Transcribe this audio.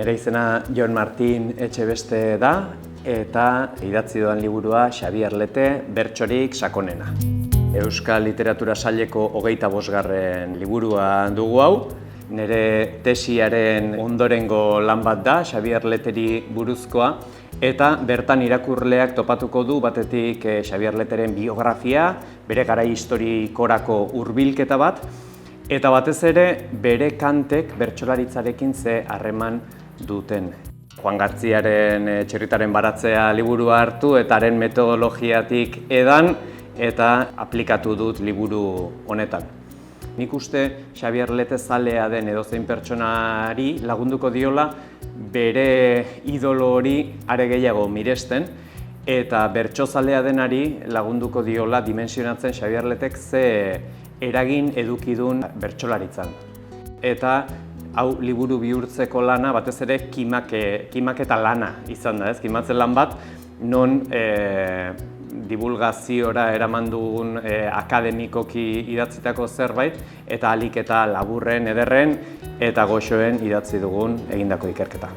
Nere izena Jon Martin Etxebeste da eta idatzi dudan liburua Xabier Lete, Bertsorik sakonena. Euskal Literatura Saileko 25. liburua dugu hau. Nere tesiaren ondorengo lan bat da, Xabier Leteri buruzkoa, eta bertan irakurleak topatuko du batetik Xabier Leteren biografia, bere garai historikorako hurbilketa bat, eta batez ere bere kantek bertsolaritzarekin ze harreman duten. Juan Gartziaren Txirritaren baratzea liburua hartu eta haren metodologiatik edan eta aplikatu dut liburu honetan. Nik uste Xabier Lete zalea den edozein pertsonari lagunduko diola bere idolo hori are gehiago miresten eta bertsozalea denari lagunduko diola dimensionatzen Xabier Letek ze eragin edukidun bertsolaritzan. Eta hau liburu bihurtzeko lana batez ere kimaketa lana izan da, kimatzen lan bat, non divulgaziora eraman dugun akademikoki idatzitako zerbait eta ahalik eta laburren, ederren eta goxoen idatzi dugun egindako ikerketa.